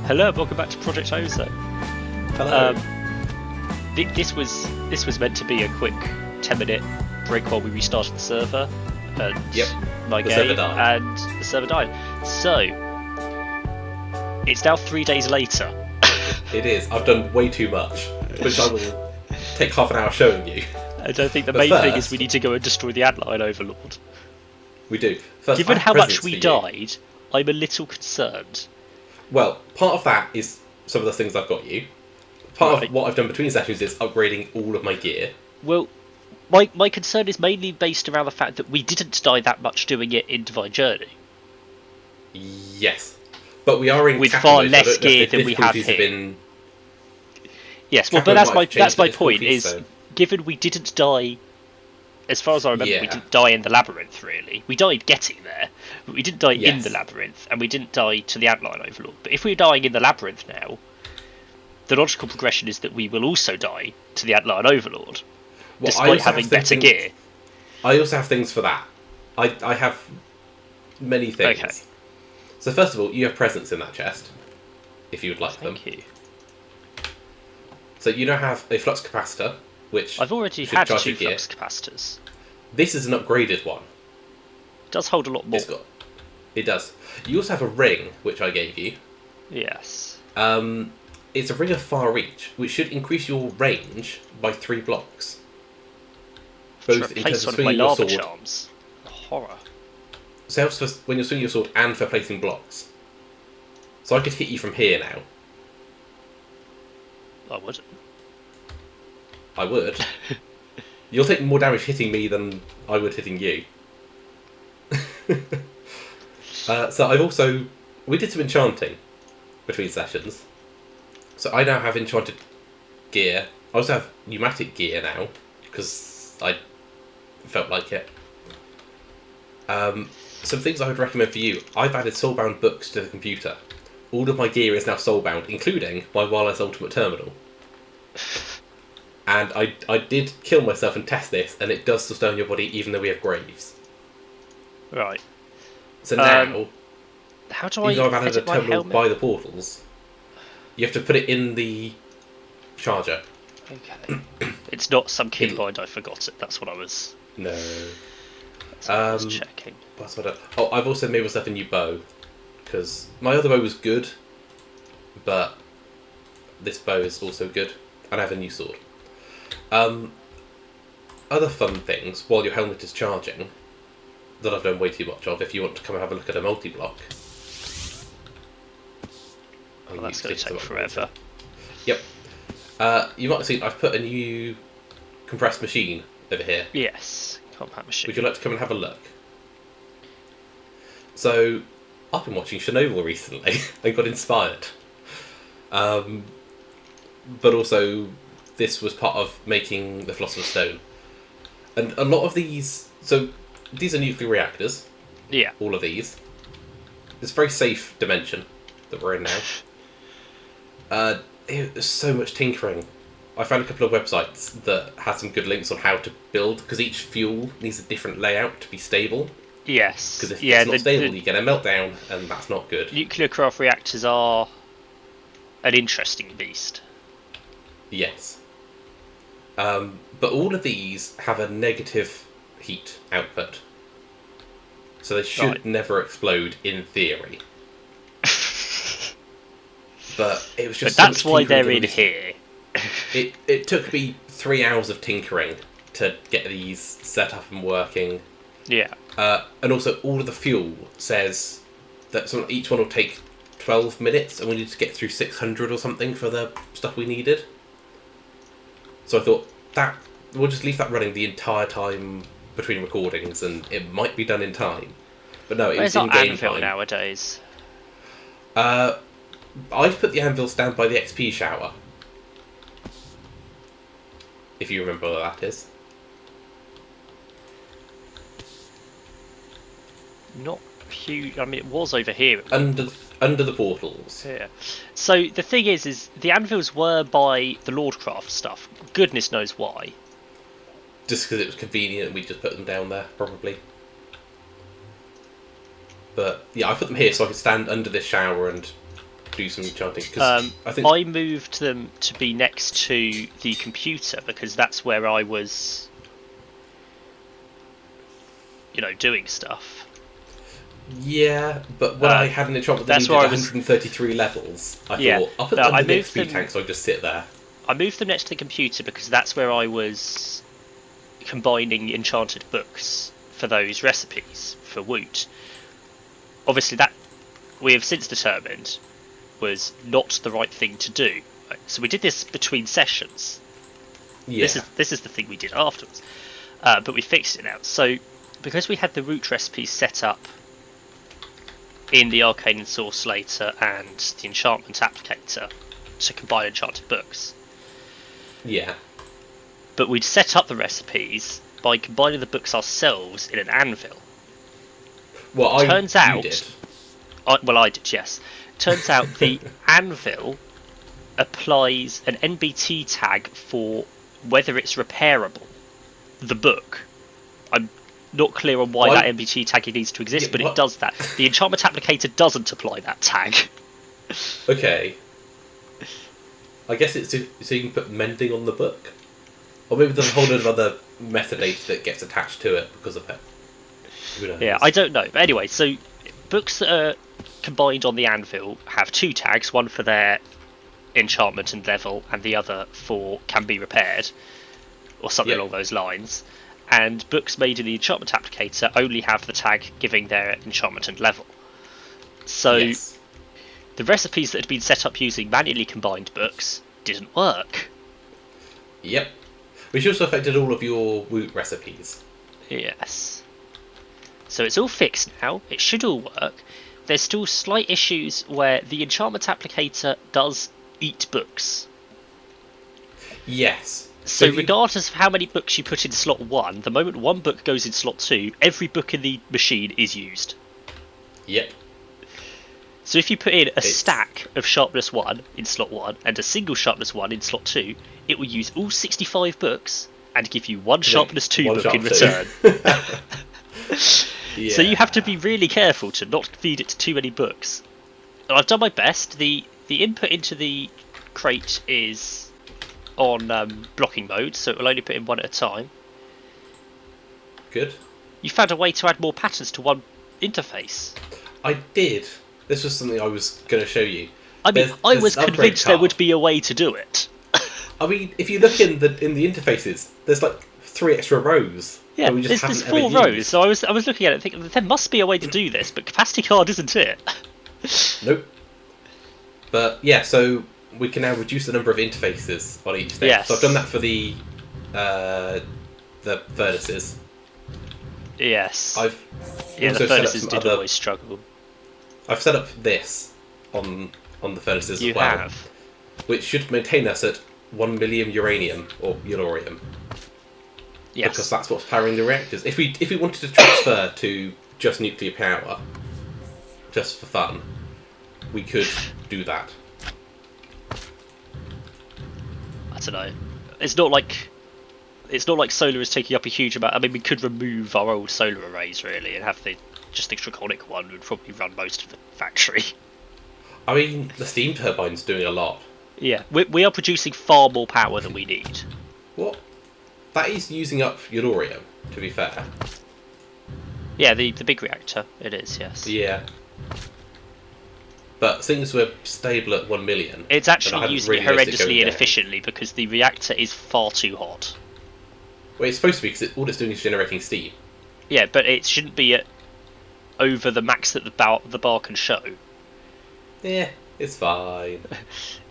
Hello, welcome back to Project Ozone. Hello. This was meant to be a quick 10-minute break while we restarted the server and my the game, server died. and the server died. So it's now 3 days later. It is. I've done way too much, which I will take half an hour showing you. And I think the But main thing first- is we need to go and destroy the Antlion Overlord. We do. First, Given I have how much presents we for you. died, I'm a little concerned. Well, part of that is some of the things I've got you. Part Right. of what I've done between sessions is upgrading all of my gear. Well, my concern is mainly based around the fact that we didn't die that much doing it in Divine Journey. Yes. But we are in With Kappa far mode, so I less don't know if gear the than we have difficulties here. been... Yes, well, Kappa but that's might my have changed the point. difficulties, Is so- given we didn't die, as far as I remember, we Yeah. didn't die in the labyrinth. Really, we died getting there, but we didn't die in Yes. the labyrinth, and we didn't die to the Antlion Overlord. But if we're dying in the labyrinth now, the logical progression is that we will also die to the Antlion Overlord, Well, I despite also having have better things- gear. I also have things for that. I have many things. Okay. So first of all, you have presents in that chest, if you would like them. Thank you. So you now have a flux capacitor, which I've already should had charge 2 your gear. flux capacitors. This is an upgraded one. It does hold a lot more. It does. You also have a ring, which I gave you. Yes. It's a ring of far reach, which should increase your range by 3 blocks. To Both in replace terms of one of my swinging your lava sword. charms. Horror. So it helps for when you're swinging your sword and for placing blocks. So I could hit you from here now. I would. I would. You'll take more damage hitting me than I would hitting you. So I've also... We did some enchanting between sessions. So I now have enchanted gear. I also have pneumatic gear now, because I felt like it. Some things I would recommend for you. I've added soulbound books to the computer. All of my gear is now soulbound, including my wireless ultimate terminal. And I did kill myself and test this, and it does sustain your body even though we have graves. Right. So now, How do I even though I've added a edit my terminal helmet? by the portals, you have to put it in the charger. Okay. It's not some keybind, I forgot it. That's what I was, No. that's what I was checking. What's what I've also made myself a new bow, because my other bow was good, but this bow is also good, and I have a new sword. Other fun things while your helmet is charging that I've done way too much of. If you want to come and have a look at a multi-block, Well, that's going to take forever. Yep. You might have seen I've put a new compressed machine over here. Yes. Combat machine. Would you like to come and have a look? So, I've been watching Chernobyl recently and got inspired. But also, this was part of making the Philosopher's Stone. And a lot of these... So, these are nuclear reactors. Yeah. All of these. It's a very safe dimension that we're in now. There's so much tinkering. I found a couple of websites that had some good links on how to build, because each fuel needs a different layout to be stable. Yes. Because if yeah, it's not stable, you get a meltdown, and that's not good. nuclear craft reactors are an interesting beast. Yes. But all of these have a negative heat output. So they should Right. never explode in theory. But it was But just so that's much why tinkering they're in and here. It took me 3 hours of tinkering to get these set up and working. Yeah. And also all of the fuel says that each one will take 12 minutes and we need to get through 600 or something for the stuff we needed. So I thought, we'll just leave that running the entire time between recordings and it might be done in time. But no, it Where's was our in-game anvil time. nowadays? I've put the anvil stand by the XP shower. If you remember what that is. Not huge. I mean, it was over here. Under the portals. Yeah. So the thing is the anvils were by the Lordcraft stuff. Goodness knows why. Just because it was convenient, we just put them down there, probably. But yeah, I put them here so I could stand under this shower and do some enchanting? Because I moved them to be next to the computer because that's where I was, doing stuff. Yeah, but when I had an enchantment that needed 133 levels, I thought, I'll put them in the XP tank so I just sit there. I moved them next to the computer because that's where I was combining enchanted books for those recipes for Woot. Obviously, that we have since determined was not the right thing to do. So we did this between sessions. Yeah. This is the thing we did afterwards. But we fixed it now. So because we had the root recipes set up in the Arcane Ensorcelator and the Enchantment Applicator to combine enchanted books. Yeah. But we'd set up the recipes by combining the books ourselves in an anvil. Well, I did. I did, yes. Turns out the anvil applies an NBT tag for whether it's repairable. The book. I'm not clear on why that NBT tag needs to exist, but it does that. The enchantment applicator doesn't apply that tag. Okay. I guess it's so you can put mending on the book? Or maybe there's a whole lot of other metadata that gets attached to it because of it. Yeah, I don't know. But anyway, so books that are combined on the anvil have two tags, one for their enchantment and level, and the other for can be repaired, or something along those lines. And books made in the enchantment applicator only have the tag giving their enchantment and level. So the recipes that had been set up using manually combined books didn't work. Yep. Which also affected all of your Woot recipes. Yes. So it's all fixed now. It should all work. There's still slight issues where the enchantment applicator does eat books. Yes. So regardless of how many books you put in slot 1, the moment one book goes in slot 2, every book in the machine is used. Yep. So if you put in a stack of sharpness 1 in slot 1 and a single sharpness 1 in slot 2, it will use all 65 books and give you one sharpness 2 book in return. So you have to be really careful to not feed it too many books. And I've done my best. The input into the crate is on blocking mode, so it will only put in one at a time. Good. You found a way to add more patterns to one interface. I did. This was something I was going to show you. I mean, I was convinced there would be a way to do it. I mean, if you look in the interfaces, there's like 3 extra rows. Yeah, there's 4 rows. So I was looking at it thinking there must be a way to do this, but capacity card isn't it. Nope. But yeah, so we can now reduce the number of interfaces on each thing. Yes. So I've done that for the furnaces. Yes. The furnaces did always struggle. I've set up this on the furnaces as well. You have. Which should maintain us at 1 million uranium or uranium. Yes. Because that's what's powering the reactors. If we wanted to transfer to just nuclear power, just for fun, we could do that. I don't know. It's not like solar is taking up a huge amount. I mean, we could remove our old solar arrays really and have the Draconic one would probably run most of the factory. I mean, the steam turbine's doing a lot. Yeah, we are producing far more power than we need. What? That is using up uranium, to be fair. Yeah, the big reactor, it is, yes. Yeah. But since we're stable at 1 million... It's actually using it horrendously inefficiently because the reactor is far too hot. Well, it's supposed to be because all it's doing is generating steam. Yeah, but it shouldn't be at over the max that the bar can show. Yeah, it's fine.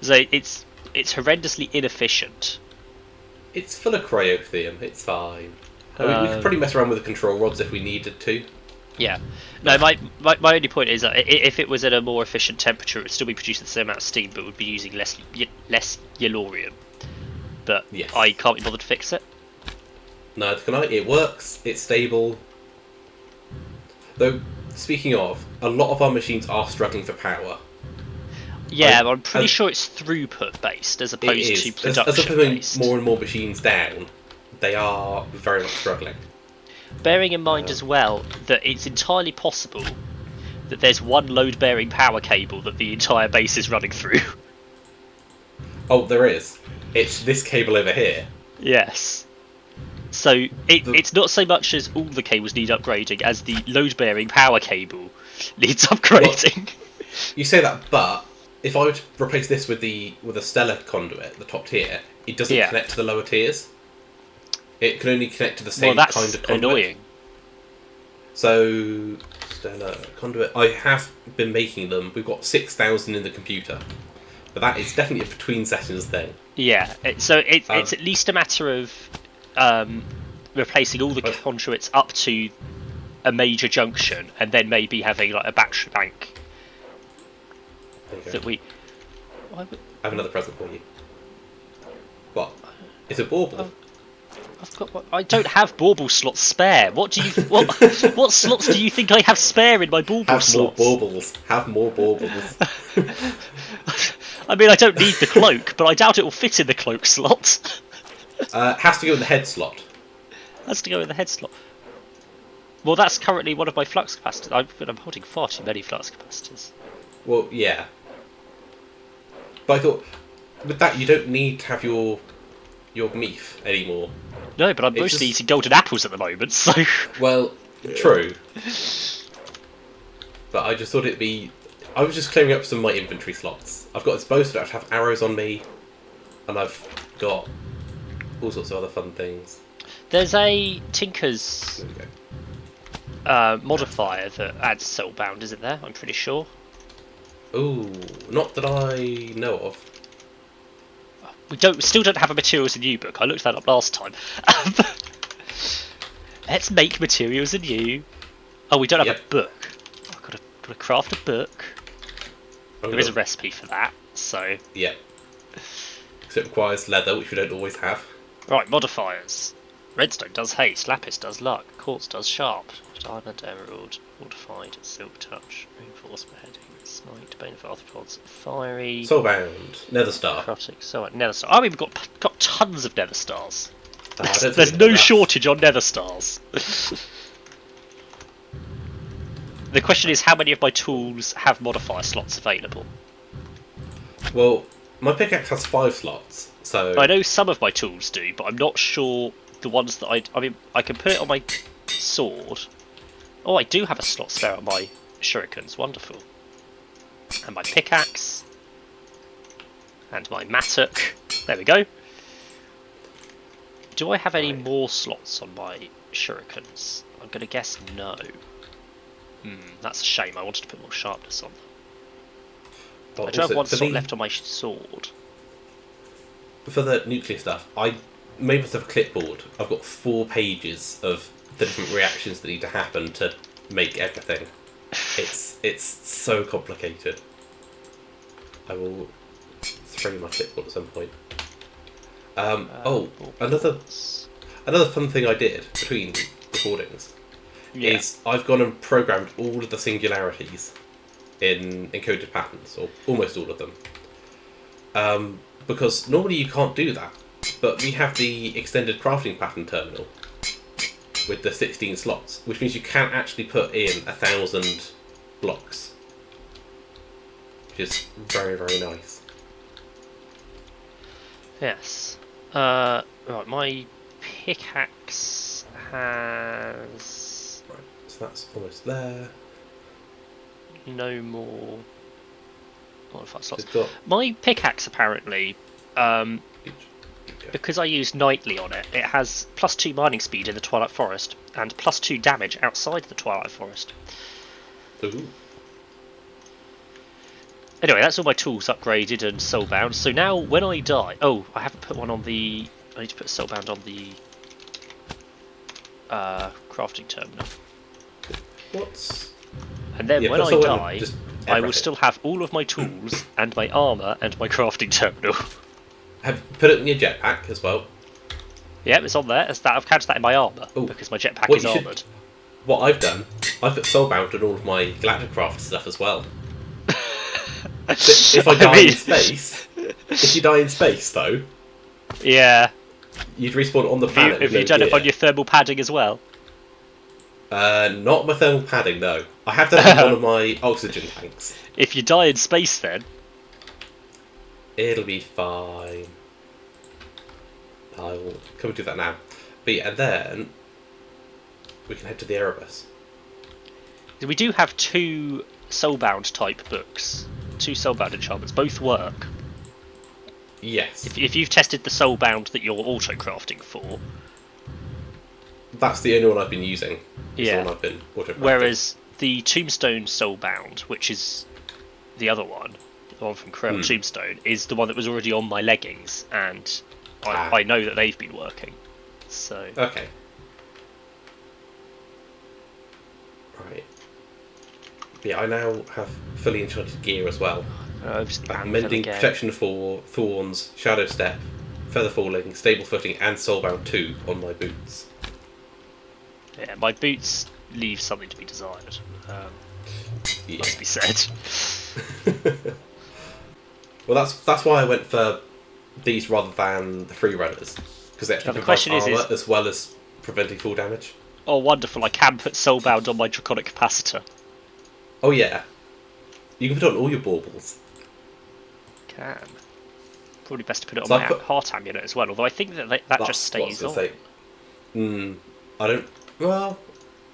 So it's horrendously inefficient. It's full of cryotheum, it's fine. I mean, we could probably mess around with the control rods if we needed to. Yeah. No, my only point is that if it was at a more efficient temperature, it would still be producing the same amount of steam, but would be using less yellorium. But yes. I can't be bothered to fix it. No, can I? It works, it's stable. Though, speaking of, a lot of our machines are struggling for power. Yeah, but I'm pretty sure it's throughput based as opposed to production based. As I'm putting more and more machines down, they are very much struggling. Bearing in mind as well that it's entirely possible that there's one load-bearing power cable that the entire base is running through. Oh, there is. It's this cable over here. Yes. So it's not so much as all the cables need upgrading as the load-bearing power cable needs upgrading. Well, you say that, but if I were to replace this with a stellar conduit, the top tier, it doesn't connect to the lower tiers. It can only connect to the same kind of conduit. Annoying. So, stellar conduit. I have been making them. We've got 6,000 in the computer, but that is definitely a between sessions thing. Yeah. It's at least a matter of replacing all the conduits up to a major junction, and then maybe having like a battery bank. That we. I have another present for you. What? It's a bauble. I don't have bauble slots spare. What slots do you think I have spare in my bauble slots? Have more baubles. I mean, I don't need the cloak, but I doubt it will fit in the cloak slot. Has to go in the head slot. Has to go in the head slot. Well, that's currently one of my flux capacitors. I'm holding far too many flux capacitors. Well, yeah. But I thought, with that, you don't need to have your meaf anymore. No, but I'm mostly eating golden apples at the moment, so... Well, true. But I just thought it'd be... I was just clearing up some of my inventory slots. I've got this bow so I don't have arrows on me, and I've got all sorts of other fun things. There's a Tinker's modifier that adds soulbound, isn't there? I'm pretty sure. Ooh, not that I know of. We still don't have a materials anew book. I looked that up last time. Let's make materials anew. Oh, we don't have a book. I've got to craft a book. There is a recipe for that, so... Yeah. Because it requires leather, which we don't always have. Right, modifiers. Redstone does haste, lapis does luck, quartz does sharp, diamond, emerald, fortified, silk touch, reinforced beheading, smite, bane of arthropods, fiery... Soulbound, nether star. Necrotic, so nether star. Oh, we've got tons of nether stars. There's no shortage on nether stars. The question is, how many of my tools have modifier slots available? Well, my pickaxe has 5 slots, so... I know some of my tools do, but I'm not sure the ones that I mean, I can put it on my sword. Oh, I do have a slot spare on my shurikens, wonderful. And my pickaxe. And my mattock. There we go. Do I have any more slots on my shurikens? I'm going to guess no. That's a shame. I wanted to put more sharpness on them. Well, I do have one slot left on my sword. For the nuclear stuff, I made myself a clipboard. I've got 4 pages of the different reactions that need to happen to make everything. It's so complicated. I will throw my clipboard at some point. Another fun thing I did between recordings is I've gone and programmed all of the singularities in encoded patterns, or almost all of them. Because normally you can't do that, but we have the extended crafting pattern terminal with the 16 slots, which means you can actually put in 1,000 blocks, which is very, very nice. Yes. Right, my pickaxe has... Right, so that's almost there. No more modified slots. Got... My pickaxe apparently, because I used nightly on it, it has +2 mining speed in the Twilight Forest and +2 damage outside the Twilight Forest. Ooh. Anyway, that's all my tools upgraded and soulbound. So now, when I die... Oh, I haven't put one on the... I need to put soulbound on the crafting terminal. What's... And then when I die, I will still have all of my tools and my armour and my crafting terminal. Have you put it in your jetpack as well? Yeah, it's on there. I've counted that in my armour, because my jetpack is armoured. What I've done, I've put soulbound on all of my Galacticraft stuff as well. If I die in space... If you die in space, though... Yeah. You'd respawn on the planet. Have you done it on your thermal padding as well? Not my thermal padding, no. I have done it in one of my oxygen tanks. If you die in space, then It'll be fine. I will come and do that now. But yeah, and then we can head to the Erebus. we do have 2 soulbound type books, 2 soulbound enchantments. Both work. Yes. If you've tested the soulbound that you're auto crafting for, that's the only one I've been using. Yeah. The one I've been auto crafting. Whereas the Tombstone soulbound, which is the other one, the one from Krell Tombstone, is the one that was already on my leggings, and I know that they've been working. So okay. Right. Yeah, I now have fully enchanted gear as well. Mending, Protection for Thorns, Shadow Step, Feather Falling, Stable Footing, and Soulbound 2 on my boots. Yeah, my boots leave something to be desired. Must be said. Well, that's why I went for these rather than the free runners, because they actually provide armor as well as preventing full damage. Oh, wonderful! I can put Soulbound on my Draconic Capacitor. Oh yeah, you can put it on all your baubles. Can. Probably best to put it on my heart amulet as well. Although I think that just stays on. I don't. Well,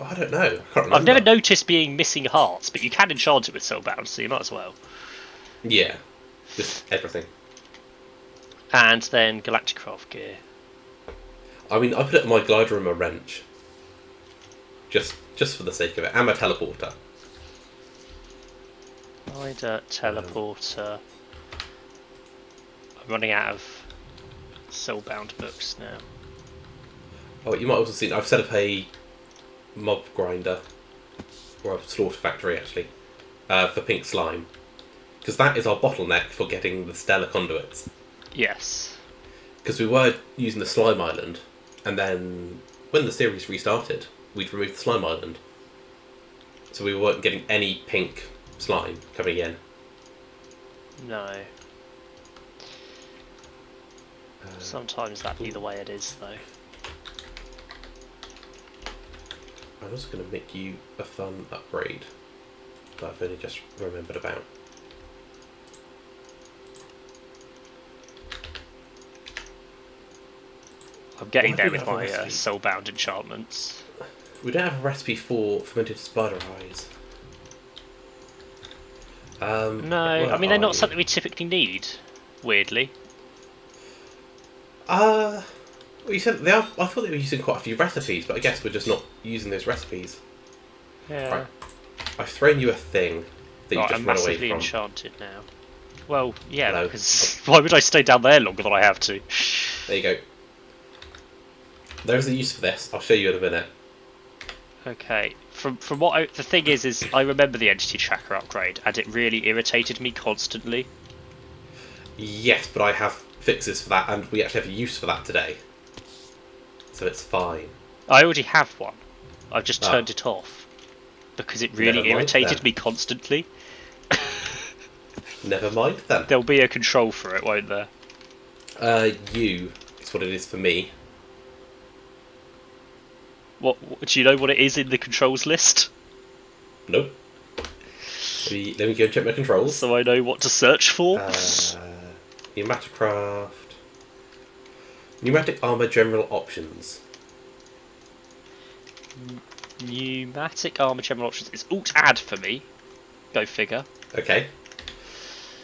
I don't know. I can't remember. I've never noticed being missing hearts, but you can enchant it with Soulbound, so you might as well. Yeah, just everything. And then Galactic Craft gear. I mean, I put it on my glider and my wrench. Just for the sake of it. And my teleporter. Glider, teleporter. I'm running out of soulbound books now. Oh, you might also see I've set up a mob grinder, or a slaughter factory actually, for pink slime, because that is our bottleneck for getting the stellar conduits. Yes. Because we were using the slime island, and then when the series restarted, we'd removed the slime island, so we weren't getting any pink slime coming in. No. Sometimes that'd be the way it is, though. I was going to make you a fun upgrade that I've only just remembered about. I'm getting there with my soulbound enchantments. We don't have a recipe for fermented spider eyes. No, I mean they're not something we typically need. Weirdly. Well, you said they are. I thought they were using quite a few recipes, but I guess we're just not using those recipes. Yeah. Right. I've thrown you a thing that you just I'm run away massively from. enchanted now. Well, yeah, Hello. because why would I stay down there longer than I have to? There you go. There's a use for this. I'll show you in a minute. Okay. From what the thing is I remember the entity tracker upgrade, and it really irritated me constantly. Yes, but I have fixes for that, and we actually have a use for that today. So it's fine. I already have one. I've just turned it off because it really irritated me constantly. Never mind then. There'll be a control for it, won't there? U is what it is for me. What do you know what it is in the controls list? Nope. Let me go and check my controls. So I know what to search for. Pneumatic craft. Pneumatic armor general options. Pneumatic armor general options. It's Alt-Add for me. Go figure. Okay.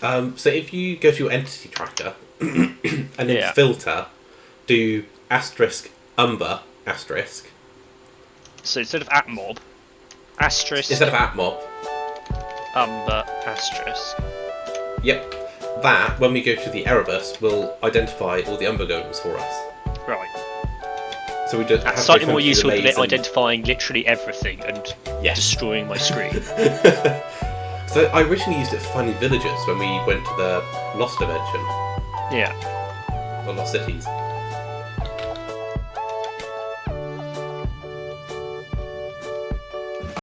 So if you go to your entity tracker and then filter, do asterisk umber asterisk. So instead of @mob, asterisk. Instead of @mob. Umber asterisk. Yep. That, when we go to the Erebus, will identify all the umber golems for us. Right. So we just That's slightly more useful than it identifying literally everything and destroying my screen. So I originally used it for finding villagers when we went to the Lost Dimension. Yeah. Or Lost Cities.